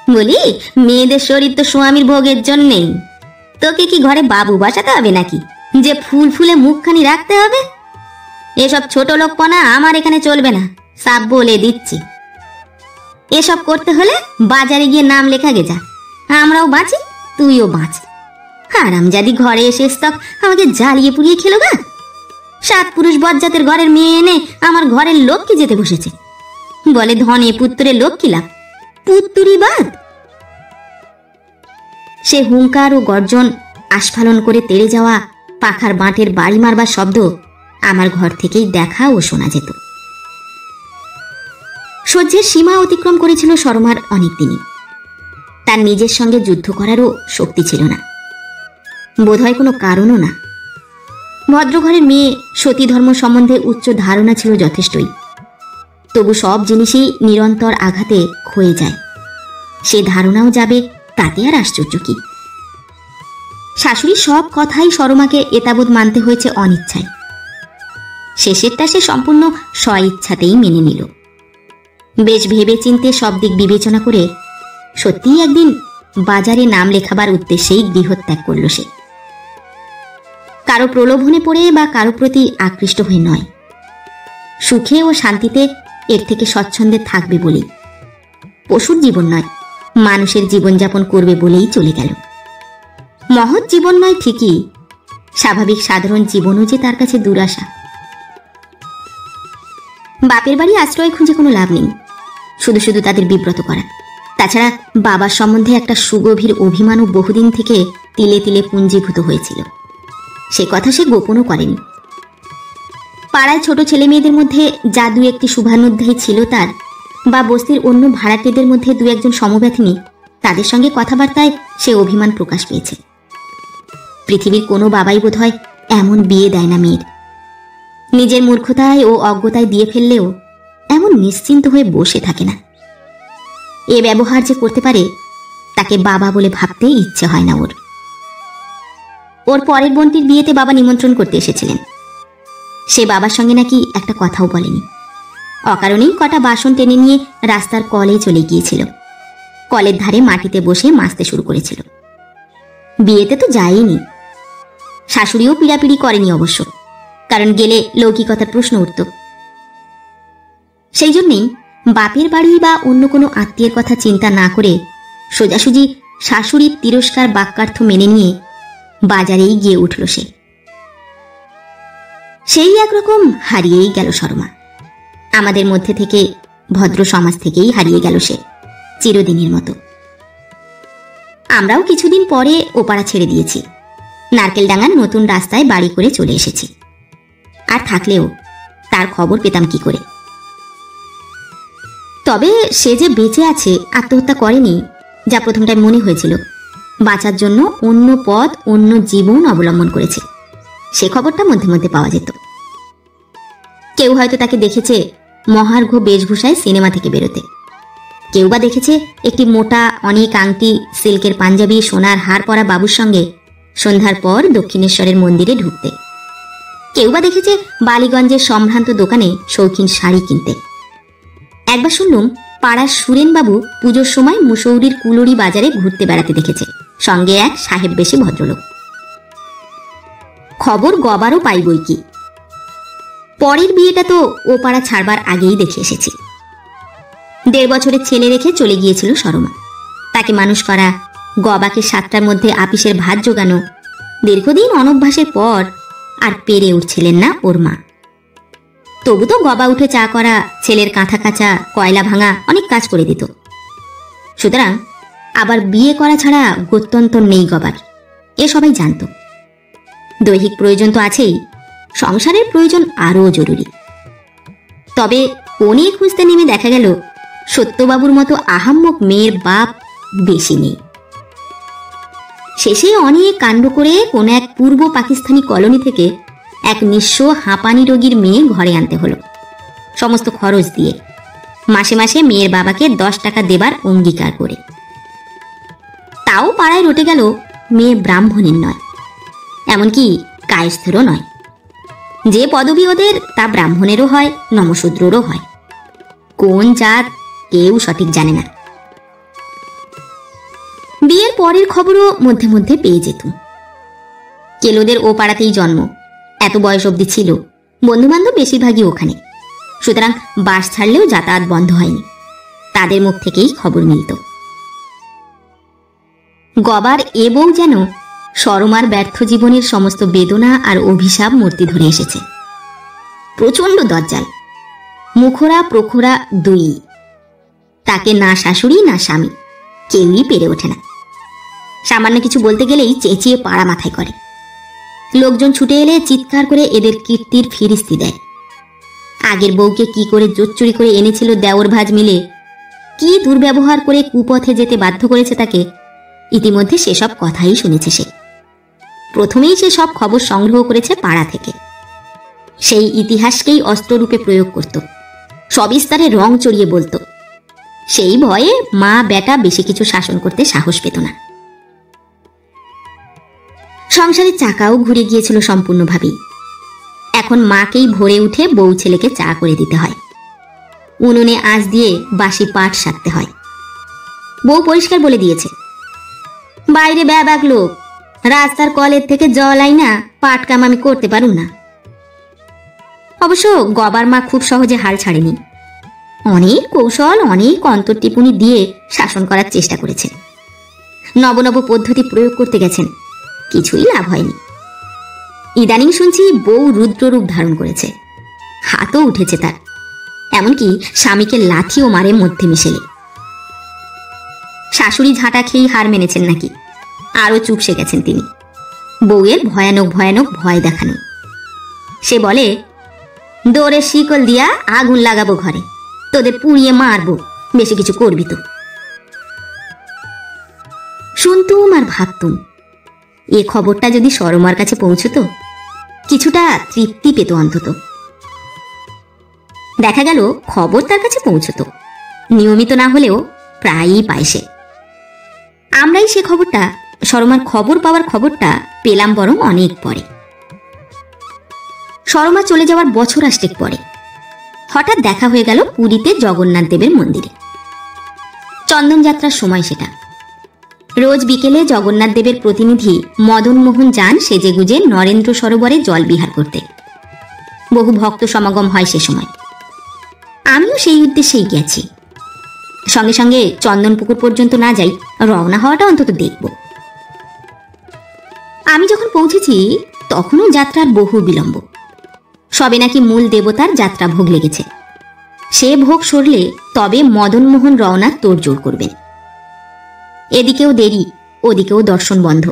বলি, মেয়েদের শরীর তো স্বামীর ভোগের জন্যেই। তোকে কি ঘরে বাবু বসাতে হবে নাকি যে ফুল ফুলে মুখখানি রাখতে হবে? এসব ছোট লোকপনা আমার এখানে চলবে না, সাপ বলে দিচ্ছি। এসব করতে হলে বাজারে গিয়ে নাম লেখা গে যা, আমরাও বাঁচি, তুইও বাঁচ। হারামজাদি ঘরে এসে স্তক আমাকে জ্বালিয়ে পুড়িয়ে খেলো গা। 7 পুরুষ বজ্জাতের ঘরের মেয়ে এনে আমার ঘরের লক্ষ্মী যেতে বসেছে, বলে ধনে পুত্রে লক্ষ্মী লাভ, পুত্তুরি বাদ। সে হুঙ্কার ও গর্জন, আস্ফালন করে তেড়ে যাওয়া পাখার বাঁটের বাড়ি মারবার শব্দ আমার ঘর থেকেই দেখা ও শোনা যেত। সহ্যের সীমা অতিক্রম করেছিল সরমার অনেকদিনই। তার নিজের সঙ্গে যুদ্ধ করারও শক্তি ছিল না, বোধহয় কোনো কারণও না। ভদ্রঘরের মেয়ে সতী ধর্ম সম্বন্ধে উচ্চ ধারণা ছিল যথেষ্টই, তবু সব জিনিসই নিরন্তর আঘাতে ক্ষয়ে যায়। সে ধারণাও যাবে, তাতে আর আশ্চর্য কি? শাশুড়ির সব কথাই সরমাকে এতাবৎ মানতে হয়েছে অনিচ্ছায়। শেষেরটা সে সম্পূর্ণ স্বইচ্ছাতেই মেনে নিল। বেশ ভেবে চিনতে সব দিক বিবেচনা করে সত্যিই একদিন বাজারে নাম লেখাবার উদ্দেশ্যেই গৃহত্যাগ করল সে। কারো প্রলোভনে পড়ে বা কারো প্রতি আকৃষ্ট হয়ে নয়, সুখে ও শান্তিতে এর থেকে স্বচ্ছন্দে থাকবে বলেই। পশুর জীবন নয়, মানুষের জীবনযাপন করবে বলেই চলে গেল। মহৎ জীবন নয় ঠিকই, স্বাভাবিক সাধারণ জীবনও যে তার কাছে দুরাশা। বাপের বাড়ি আশ্রয় খুঁজে কোনো লাভ নেই, শুধু শুধু তাদের বিব্রত করা। তাছাড়া বাবার সম্বন্ধে একটা সুগভীর অভিমানও বহুদিন থেকে তিলে তিলে পুঞ্জীভূত হয়েছিল, সে কথা সে গোপনও করেনি। পাড়ায় ছোট ছেলে মেয়েদের মধ্যে যা 2-1টি শুভানুধ্যায়ী ছিল তার, বা বস্তির অন্য ভাড়াটেদের মধ্যে 2-1জন সমব্যথিনী, তাদের সঙ্গে কথাবার্তায় সে অভিমান প্রকাশ পেয়েছে। পৃথিবীর কোনো বাবাই বোধহয় এমন বিয়ে দেয় না মেয়ের। নিজের মূর্খতায় ও অজ্ঞতায় দিয়ে ফেললেও এমন নিশ্চিন্ত হয়ে বসে থাকে না। এ ব্যবহার যে করতে পারে, তাকে বাবা বলে ভাবতে ইচ্ছে হয় না ওর। ওর পরের বোনটির বিয়েতে বাবা নিমন্ত্রণ করতে এসেছিলেন। সে বাবার সঙ্গে নাকি একটা কথাও বলেনি, অকারণেই কটা বাসন টেনে নিয়ে রাস্তার কলে চলে গিয়েছিল। কলের ধারে মাটিতে বসে মাজতে শুরু করেছিল। বিয়েতে তো যায়নি। শাশুড়িও পিড়াপিড়ি করেনি অবশ্য, কারণ গেলে লৌকিকতার প্রশ্ন উঠত। সেই জন্যেই বাপের বাড়ি বা অন্য কোনো আত্মীয়ের কথা চিন্তা না করে সোজাসুজি শাশুড়ির তিরস্কার বাক্যার্থ মেনে নিয়ে বাজারেই গিয়ে উঠল সে। সেই একরকম হারিয়েই গেল শর্মা। আমাদের মধ্যে থেকে, ভদ্র সমাজ থেকেই হারিয়ে গেল সে চিরদিনের মতো। আমরাও কিছুদিন পরে ওপাড়া ছেড়ে দিয়েছি, নারকেলডাঙ্গার নতুন রাস্তায় বাড়ি করে চলে এসেছি। আর থাকলেও তার খবর পেতাম কি করে? তবে সে যে বেঁচে আছে, আত্মহত্যা করেনি, যা প্রথমটায় মনে হয়েছিল, বাঁচার জন্য অন্য পথ, অন্য জীবন অবলম্বন করেছে, সে খবরটা মধ্যে মধ্যে পাওয়া যেত। কেউ হয়তো তাকে দেখেছে মহার্ঘ বেশভূষায় সিনেমা থেকে বেরোতে, কেউ বা দেখেছে একটি মোটা অনেক আংটি, সিল্কের পাঞ্জাবি, সোনার হার পরা বাবুর সঙ্গে সন্ধ্যার পর দক্ষিণেশ্বরের মন্দিরে ঢুকতে। কেউ বা দেখেছে বালিগঞ্জের সম্ভ্রান্ত দোকানে শৌখিন শাড়ি কিনতে। একবার শুনলুম পাড়ার সুরেনবাবু পুজোর সময় মুসৌরির কুলুরি বাজারে ঘুরতে বেড়াতে দেখেছে, সঙ্গে এক সাহেব বেশি ভদ্রলোক। খবর গবারও পাই বই কি। পরের বিয়েটা তো ও পাড়া ছাড়বার আগেই দেখে এসেছি। 1.5 বছরের ছেলে রেখে চলে গিয়েছিল সরমা। তাকে মানুষ করা, গবাকে 7টার মধ্যে আপিসের ভাত জোগানো, দীর্ঘদিন অনভ্যাসের পর আর পেরে উঠছিলেন না ওর মা। তবু তো গবা উঠে চা করা, ছেলের কাঁথা কাচা, কয়লা ভাঙা অনেক কাজ করে দিত। সুতরাং আবার বিয়ে করা ছাড়া গত্যন্তর নেই গবার, এ সবাই জানত। দৈহিক প্রয়োজন তো আছেই, সংসারের প্রয়োজন আরও জরুরি। তবে কোণে খুঁজতে নেমে দেখা গেল সত্যবাবুর মতো আহাম্মক মেয়ের বাপ বেশি নেই। শেষে অনেক কাণ্ড করে কোন এক পূর্ব পাকিস্তানি কলোনি থেকে এক নিঃস্ব হাঁপানি রোগীর মেয়ে ঘরে আনতে হলো, সমস্ত খরচ দিয়ে, মাসে মাসে মেয়ের বাবাকে 10 টাকা দেবার অঙ্গীকার করে। তাও পাড়ায় রটে গেল মেয়ে ব্রাহ্মণের নয়, এমনকি কায়স্থেরও নয়। যে পদবী ওদের তা ব্রাহ্মণেরও হয়, নমশূদ্ররও হয়। কোন জাত কেউ সঠিক জানে না। বিয়ের পরের খবরও মধ্যে মধ্যে পেয়ে যেত। কেলোদের ও পাড়াতেই জন্ম, এত বয়স অবধি ছিল, বন্ধুবান্ধব বেশিরভাগই ওখানে। সুতরাং বাস ছাড়লেও যাতায়াত বন্ধ হয়নি, তাদের মুখ থেকেই খবর মিলত। গবার এ বউ যেন সরমার ব্যর্থ জীবনের সমস্ত বেদনা আর অভিশাপ মূর্তি ধরে এসেছে। প্রচণ্ড দজ্জাল, মুখরা প্রখরা দুই। তাকে না শাশুড়ি না স্বামী কেউই পেরে ওঠে না। সামান্য কিছু বলতে গেলেই চেঁচিয়ে পাড়া মাথায় করে। লোকজন ছুটে এলে চিৎকার করে এদের কীর্তির ফিরিস্তি দেয়। আগের বউকে কি করে জোচ্চুরি করে এনেছিল দেওর ভাজ মিলে, কি দুর্ব্যবহার করে কুপথে যেতে বাধ্য করেছে তাকে, ইতিমধ্যে সেসব কথাই শুনেছে সে। প্রথমেই সে সব খবর সংগ্রহ করেছে পাড়া থেকে। সেই ইতিহাসকেই অস্ত্ররূপে প্রয়োগ করত, সবিস্তারে রং চড়িয়ে বলতো। সেই ভয়ে মা বেটা বেশি কিছু শাসন করতে সাহস পেত না। সংসারের চাকাও ঘুরে গিয়েছিল সম্পূর্ণভাবেই। এখন মাকেই ভোরে উঠে বউ ছেলেকে চা করে দিতে হয়, উনুনে আঁচ দিয়ে বাসি পাট সারতে হয়। বউ পরিষ্কার বলে দিয়েছে, বাইরে ব্যাবাক লোক, রাস্তার কলের থেকে জল আই না, পাট কাম আমি করতে পারুম না। অবশ্য গবার মা খুব সহজে হাল ছাড়েনি। অনেক কৌশল, অনেক অন্তর্টিপুনি দিয়ে শাসন করার চেষ্টা করেছেন। নব নব পদ্ধতি প্রয়োগ করতে গেছেন, কিছুই লাভ হয়নি। ইদানিং শুনছি বউ রুদ্ররূপ ধারণ করেছে, হাতও উঠেছে তার, এমনকি স্বামীকে লাথিও মারে মধ্যে মিশেলে। শাশুড়ি ঝাঁটা খেয়েই হার মেনেছেন নাকি, আরও চুপসে গেছেন তিনি। বউয়ের ভয়ানক ভয়ানক ভয় দেখানো। সে বলে, দৌড়ের শিকল দিয়া আগুন লাগাবো ঘরে, তোদের পুড়িয়ে মারবো, বেশি কিছু করবি তো। শুনতুম আর ভাবতুম, এ খবরটা যদি সরমার কাছে পৌঁছত, কিছুটা তৃপ্তি পেত অন্তত। দেখা গেল খবর তার কাছে পৌঁছত, নিয়মিত না হলেও প্রায়ই পায় সে। আমরাই সে খবরটা, সরমার খবর পাওয়ার খবরটা পেলাম বরং অনেক পরে। সরমা চলে যাওয়ার বছর 8 পরে হঠাৎ দেখা হয়ে গেল পুরীতে জগন্নাথ দেবের মন্দিরে। চন্দন যাত্রার সময় সেটা। রোজ বিকেলে জগন্নাথ দেবের প্রতিনিধি মদনমোহন যান সেজেগুজে নরেন্দ্র সরোবরে জল বিহার করতে। বহু ভক্ত সমাগম হয় সে সময়। আমিও সেই উদ্দেশ্যেই গেছি। সঙ্গে সঙ্গে চন্দনপুকুর পর্যন্ত না যাই, রওনা হওয়াটা অন্তত দেখব। আমি যখন পৌঁছেছি তখনও যাত্রার বহু বিলম্ব। সবে নাকি মূল দেবতার যাত্রা ভোগ লেগেছে। সে ভোগ সরলে তবে মদনমোহন রওনার তোড়জোড় করবেন। এদিকেও দেরি, ওদিকেও দর্শন বন্ধ।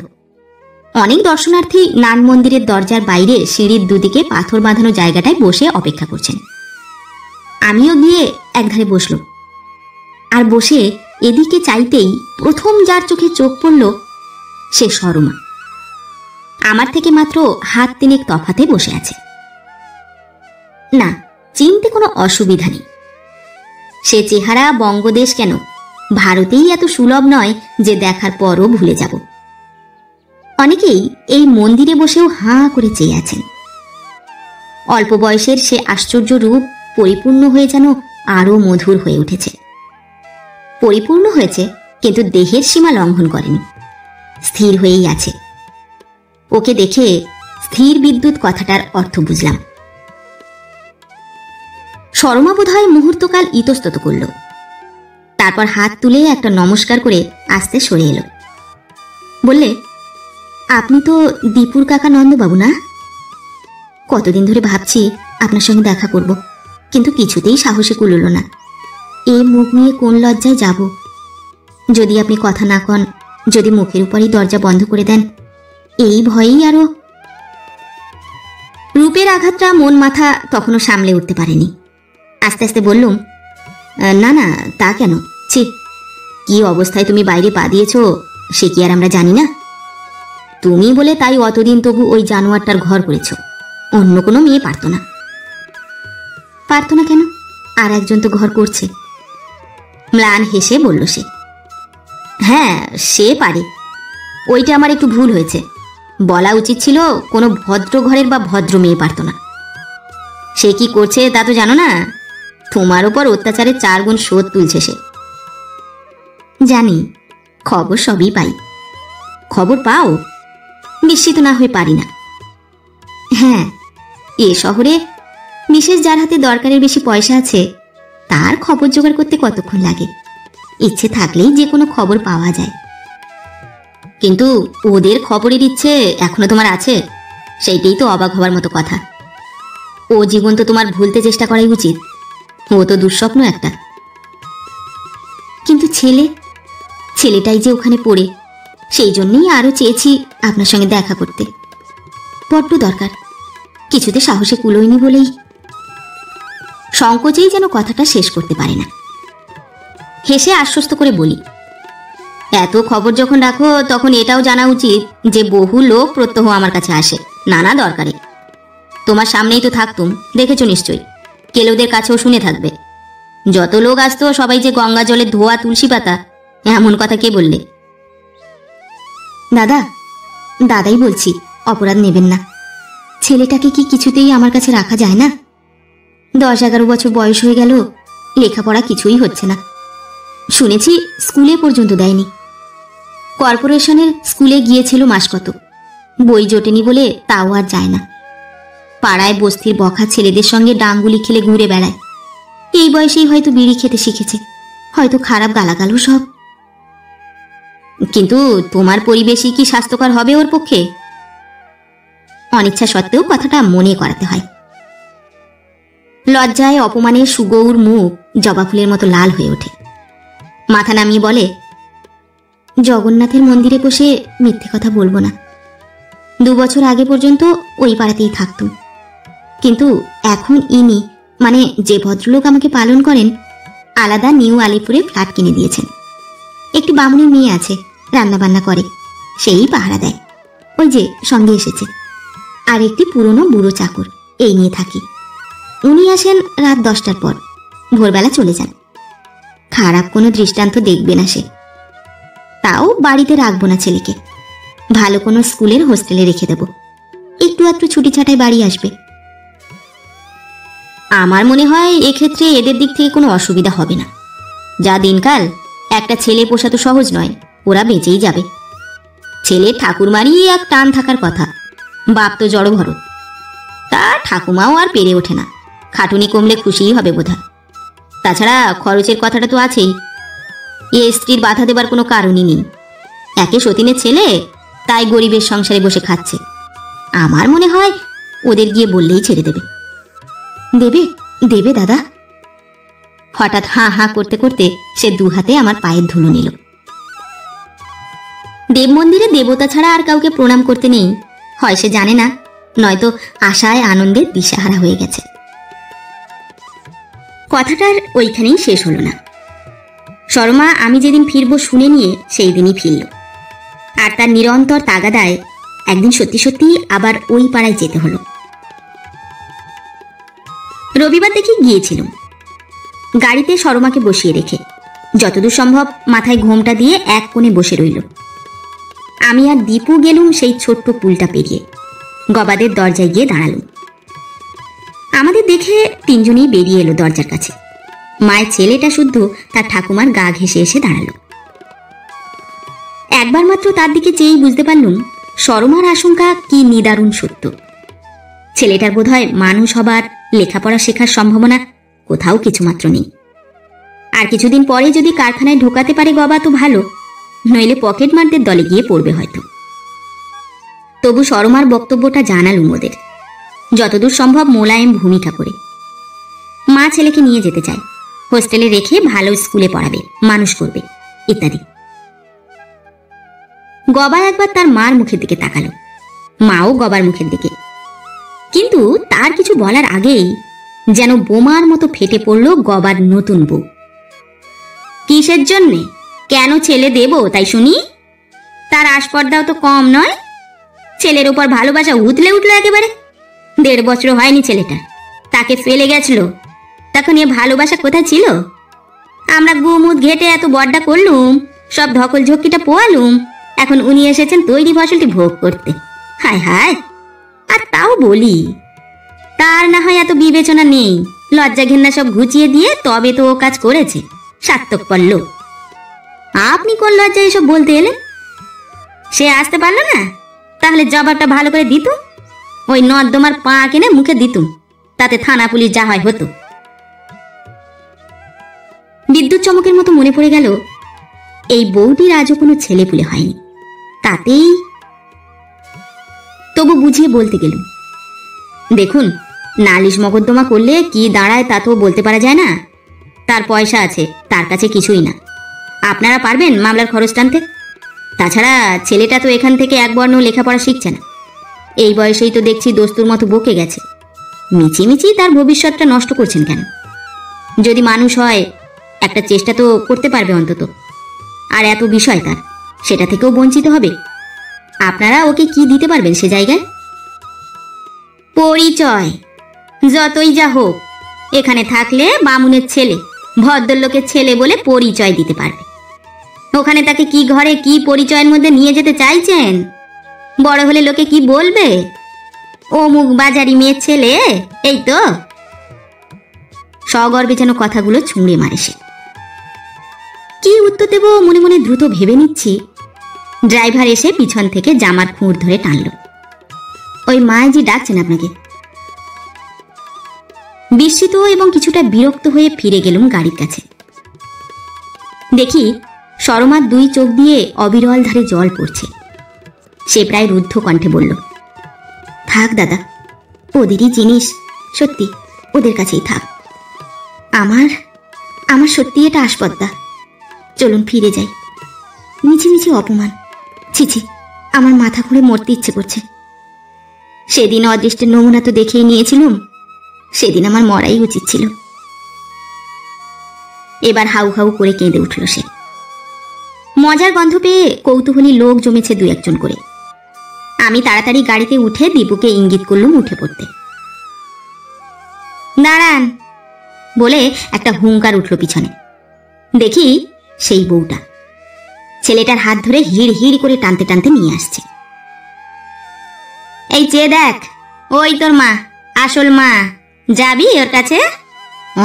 অনেক দর্শনার্থী নান মন্দিরের দরজার বাইরে সিঁড়ির দুদিকে পাথর বাঁধানো জায়গাটায় বসে অপেক্ষা করছেন। আমিও গিয়ে একধারে বসলুম। আর বসে এদিকে চাইতেই প্রথম যার চোখে চোখ পড়ল সে সরমা। আমার থেকে মাত্র হাত 3 তফাতে বসে আছে। না, চিনতে কোনো অসুবিধা নেই। সে চেহারা বঙ্গদেশ কেন, ভারতেই এত সুলভ নয় যে দেখার পরও ভুলে যাব। অনেকেই এই মন্দিরে বসেও হাঁ করে চেয়ে আছেন। অল্প বয়সের সে আশ্চর্য রূপ পরিপূর্ণ হয়ে যেন আরও মধুর হয়ে উঠেছে। পরিপূর্ণ হয়েছে, কিন্তু দেহের সীমা লঙ্ঘন করেনি, স্থির হয়েই আছে। ওকে দেখে স্থির বিদ্যুৎ কথাটার অর্থ বুঝলাম। শর্মা বোধহয় মুহূর্তকাল ইতস্তত করল, তারপর হাত তুলে একটা নমস্কার করে আস্তে সরে এলো। বললে, আপনি তো দীপুর কাকা নন্দবাবু না? কতদিন ধরে ভাবছি আপনার সঙ্গে দেখা করব, কিন্তু কিছুতেই সাহসে কুলল না। এই মুখ নিয়ে কোন লজ্জায় যাব? যদি আপনি কথা না কন, যদি মুখের উপরই দরজা বন্ধ করে দেন, এই ভয়েই আরো। রূপের আঘাতটা মন মাথা তখনও সামলে উঠতে পারেনি। আস্তে আস্তে বললুম, না না, তা কেন? ছি, কি অবস্থায় তুমি বাইরে পা দিয়েছ সে কি আর আমরা জানি না? তুমি বলে তাই অতদিন তবু ওই জানোয়ারটার ঘর করেছ, অন্য কোনো মেয়ে পারত না। পারত না কেন? আর একজন তো ঘর করছে। ম্লান হেসে বলল সে। হ্যাঁ, সে পারে। ওইটা আমার একটু ভুল হয়েছে, বলা উচিত ছিল কোনো ভদ্র ঘরের বা ভদ্র মেয়ে পারত না। সে কি করছে তা তো জানো না? তোমার ওপর অত্যাচারের 4 গুণ শোধ তুলছে সে। জানি, খবর সবই পাই। খবর পাও? নিশ্চিত না হয়ে পারি না। হ্যাঁ, এ শহরে বিশেষ যার হাতে দরকারের বেশি পয়সা আছে, তার খবর জোগাড় করতে কতক্ষণ লাগে। ইচ্ছে থাকলেই যে কোনো খবর পাওয়া যায়। কিন্তু ওদের খবরের ইচ্ছে এখনো তোমার আছে, সেইটাই তো অবাক হবার মতো কথা। ও জীবন তো তোমার ভুলতে চেষ্টা করাই উচিত। ও তো দুঃস্বপ্ন একটা। কিন্তু ছেলেটাই যে ওখানে পড়ে, সেই জন্যই আরো চেয়েছি আপনার সঙ্গে দেখা করতে। বড্ড দরকার, কিছুতে সাহসে কুলোয়নি বলেই। সংকোচেই যেন কথাটা শেষ করতে পারে না। হেসে আশ্বস্ত করে বলি, এত খবর যখন রাখো তখন এটাও জানা উচিত যে বহু লোক প্রত্যহ আমার কাছে আসে নানা দরকারে। তোমার সামনেই তো থাকতুম, দেখেছো নিশ্চয়ই। কেলোদের কাছেও শুনে থাকবে। যত লোক আসতো সবাই যে গঙ্গা জলে ধোয়া তুলসী পাতা, এমন কথা কে বললে? দাদাই বলছি, অপরাধ নেবেন না। ছেলেটাকে কি কিছুতেই আমার কাছে রাখা যায় না? 10-11 বছর বয়স হয়ে গেল, লেখাপড়া কিছুই হচ্ছে না। শুনেছি স্কুলে পর্যন্ত দেয়নি। কর্পোরেশনের স্কুলে গিয়েছিল মাস কত, বই জোটেনি বলে তাও আর যায় না। পাড়ায় বস্তির বখা ছেলেদের সঙ্গে ডাঙ্গুলি খেলে ঘুরে বেড়ায়। এই বয়সেই হয়তো বিড়ি খেতে শিখেছে, হয়তো খারাপ গালাগালও সব। কিন্তু তোমার পরিবেশই কি স্বাস্থ্যকর হবে ওর পক্ষে? অনিচ্ছা সত্ত্বেও কথাটা মনে করাতে হয়। লজ্জায় অপমানে সুগৌর মুখ জবা ফুলের মতো লাল হয়ে ওঠে। মাথা নামিয়ে বলে, জগন্নাথের মন্দিরে বসে মিথ্যে কথা বলবো না। 2 বছর আগে পর্যন্ত ওই পাড়াতেই থাকতুম, কিন্তু এখন ইনি মানে যে ভদ্রলোক আমাকে পালন করেন, আলাদা নিউ আলিপুরে ফ্ল্যাট কিনে দিয়েছেন। একটি বামুনের মেয়ে আছে, রান্না বান্না করে, সেই পাহারা দেয়। ওই যে সঙ্গে এসেছে। আর একটি পুরনো বুড়ো চাকর, এই নিয়ে থাকি। উনি আসেন রাত 10টার পর, ভোরবেলা চলে যান। খারাপ কোনো দৃষ্টান্ত দেখবে না সে। তাও বাড়িতে রাখবো না ছেলেকে, ভালো কোনো স্কুলের হোস্টেলে রেখে দেব। একটু আধটু ছুটি ছাটায় বাড়ি আসবে। আমার মনে হয় এক্ষেত্রে এদের দিক থেকে কোনো অসুবিধা হবে না। যা দিনকাল, একটা ছেলে পোষা তো সহজ নয়, ওরা বেঁচেই যাবে। ছেলের ঠাকুরমারই এক টান থাকার কথা, বাপ তো জড়ো ভরত। তা ঠাকুমাও আর পেরে ওঠে না, খাটুনি কমলে খুশিই হবে বোধহয়। তাছাড়া খরচের কথাটা তো আছেই। এ স্ত্রীর বাধা দেবার কোনো কারণই নেই। একে সতীনের ছেলে, তাই গরিবের সংসারে বসে খাচ্ছে। আমার মনে হয় ওদের গিয়ে বললেই ছেড়ে দেবে। দেবে দাদা? হঠাৎ হাঁ হাঁ করতে করতে সে 2 হাতে আমার পায়ের ধুলো নিল। দেব মন্দিরে দেবতা ছাড়া আর কাউকে প্রণাম করতে নেই, হয় সে জানে না, নয়তো আশায় আনন্দে দিশাহারা হয়ে গেছে। কথাটার ওইখানেই শেষ হলো না। শর্মা আমি যেদিন ফিরবো শুনে নিয়ে সেই দিনই ফিরল। আর তার নিরন্তর তাগাদায় একদিন সত্যি সত্যি আবার ওই পাড়ায় যেতে হলো। রবিবার দেখে গিয়েছিলাম। গাড়িতে শর্মাকে বসিয়ে রেখে যতদূর সম্ভব মাথায় ঘোমটা দিয়ে এক কোণে বসে রইল। আমি আর দীপু গেলুম সেই ছোট্ট পুলটা পেরিয়ে, গবাদের দরজায় গিয়ে দাঁড়ালুম। আমাদের দেখে তিনজনেই বেরিয়ে এলো দরজার কাছে। মায়ের ছেলেটা শুদ্ধ তার ঠাকুমার গা ঘেঁষে এসে দাঁড়ালো। একবার মাত্র তার দিকে চেয়েই বুঝতে পারলুম সরমার আশঙ্কা কি নিদারুণ সত্য। ছেলেটার বোধহয় মানুষ হবার, লেখাপড়া শেখার সম্ভাবনা কোথাও কিছুমাত্র নেই। আর কিছুদিন পরে যদি কারখানায় ঢোকাতে পারে গবা তো ভালো, নইলে পকেট মারদের দলে গিয়ে পড়বে হয়তো। তবু সরমার বক্তব্যটা জানালুম ওদের, যতদূর সম্ভব মোলায়েম ভূমিকা করে। মা ছেলেকে নিয়ে যেতে চায়, হোস্টেলে রেখে ভালো স্কুলে পড়াবে, মানুষ করবে ইত্যাদি। গবা একবার তার মার মুখের দিকে তাকালো, মাও গবার মুখের দিকে, কিন্তু তার কিছু বলার আগেই যেন বোমার মতো ফেটে পড়ল গবার নতুন বউ। কিসের জন্যে, কেন ছেলে দেব তাই শুনি? তার আসপর্দাও তো কম নয়, ছেলের ওপর ভালোবাসা উতলে উঠলো একেবারে। 1.5 বছর হয়নি ছেলেটা, তাকে ফেলে গেছিল, তখন এ ভালোবাসা কোথায় ছিল? আমরা গুমুদ ঘেটে এত বড্ডা করলুম, সব ধকল ঝক্কিটা পোয়ালুম, এখন উনি এসেছেন তৈরি ফসলটি ভোগ করতে। হায় হায়! আর তাও বলি, তার না হয় এত বিবেচনা নেই, লজ্জা ঘেন্না সব ঘুচিয়ে দিয়ে তবে তো ও কাজ করেছে, সার্থক পড়ল। আপনি কোন লজ্জায় এসব বলতে এলেন? সে আসতে পারল না, তাহলে জবাবটা ভালো করে দিত, ওই নর্দমার পা কিনে মুখে দিতুম, তাতে থানা পুলিশ যা হয় হতো। বিদ্যুৎ চমকের মতো মনে পড়ে গেল এই বউটির আজও কোনো ছেলে পুলে হয়নি, তাতেই। তবু বুঝিয়ে বলতে গেলুম, দেখুন, নালিশ মকদ্দমা করলে কি দাঁড়ায় তা তো বলতে পারা যায় না। তার পয়সা আছে, তার কাছে কিছুই না। আপনারা পারবেন মামলার খরচ টানতে? তাছাড়া ছেলেটা তো এখান থেকে একবর্ণ লেখাপড়া শিখছে না, এই বয়সেই তো দেখছি দস্তুর মতো বকে গেছে। মিছিমিছি তার ভবিষ্যৎটা নষ্ট করছেন কেন? যদি মানুষ হয় একটা চেষ্টা তো করতে পারবে অন্তত। আর এত বিষয় তার, সেটা থেকেও বঞ্চিত হবে। আপনারা ওকে কি দিতে পারবেন সে জায়গায়? পরিচয়, যতই যা হোক, এখানে থাকলে বামুনের ছেলে, ভদ্রলোকের ছেলে বলে পরিচয় দিতে পারবে। ওখানে তাকে কি ঘরে কি পরিচয়ের মধ্যে নিয়ে যেতে চাইছেন? বড় হলে লোকে কি বলবে? অমুক বাজারি মেয়ের ছেলে, এই তো। সগর্বে যেন কথাগুলো ছুঁড়ে মারে সে। কি উত্তর দেব মনে মনে দ্রুত ভেবে নিচ্ছি, ড্রাইভার এসে পিছন থেকে জামার খুঁড় ধরে টানল। ওই মায়াজি ডাকছেন আপনাকে। বিস্মিত এবং কিছুটা বিরক্ত হয়ে ফিরে গেলুম গাড়ির কাছে। দেখি সরমার 2 চোখ দিয়ে অবিরল ধারে জল পড়ছে। সে প্রায় রুদ্ধ কণ্ঠে বলল, থাক দাদা, ওদেরই জিনিস, সত্যি ওদের কাছেই থাক। আমার আমার সত্যি এটা আসপদ্দা, চলুন ফিরে যাই। মিছিমিছি অপমান, ছিছি, আমার মাথা খুঁড়ে মরতে ইচ্ছে করছে। সেদিন অদৃষ্টের নমুনা তো দেখেই নিয়েছিলুম, সেদিন আমার মরাই উচিত ছিল। এবার হাউ হাউ করে কেঁদে উঠল সে। মজার গন্ধ পেয়ে কৌতূহলী লোক জমেছে 2-1 জন করে। আমি তাড়াতাড়ি গাড়িতে উঠে দীপুকে ইঙ্গিত করলুম উঠে পড়তে। দাঁড়ান বলে একটা হুঙ্কার উঠল পিছনে। দেখি সেই বউটা ছেলেটার হাত ধরে হিড় হিড় করে টানতে টানতে নিয়ে আসছে। এই চেয়ে দেখ, ওই তোর মা, আসল মা। যাবি ওর কাছে?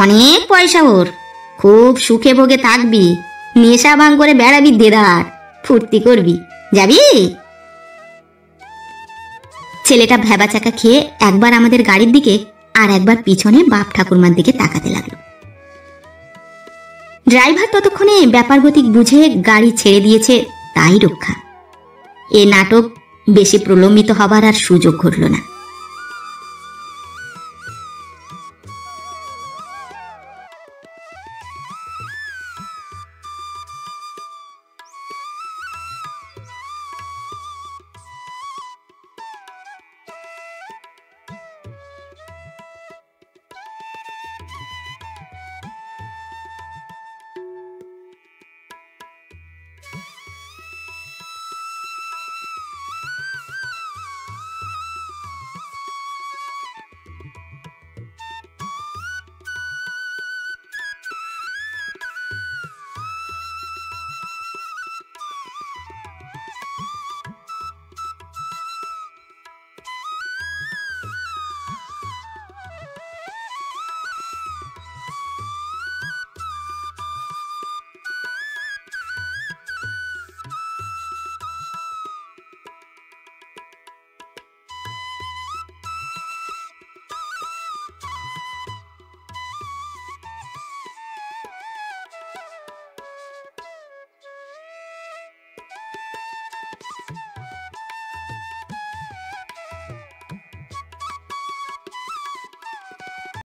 অনেক পয়সা ওর, খুব সুখে ভোগে থাকবি, নেশা ভাঙ করে বেড়াবি, দেদার ফুর্তি করবি। যাবি? ছেলেটা ভেবা চাকা খেয়ে একবার আমাদের গাড়ির দিকে আর একবার পিছনে বাপ ঠাকুরমার দিকে তাকাতে লাগলো। ড্রাইভার ততক্ষণে ব্যাপারগতিক বুঝে গাড়ি ছেড়ে দিয়েছে, তাই রক্ষা। এ নাটক বেশি প্রলম্বিত হবার আর সুযোগ ঘটল না।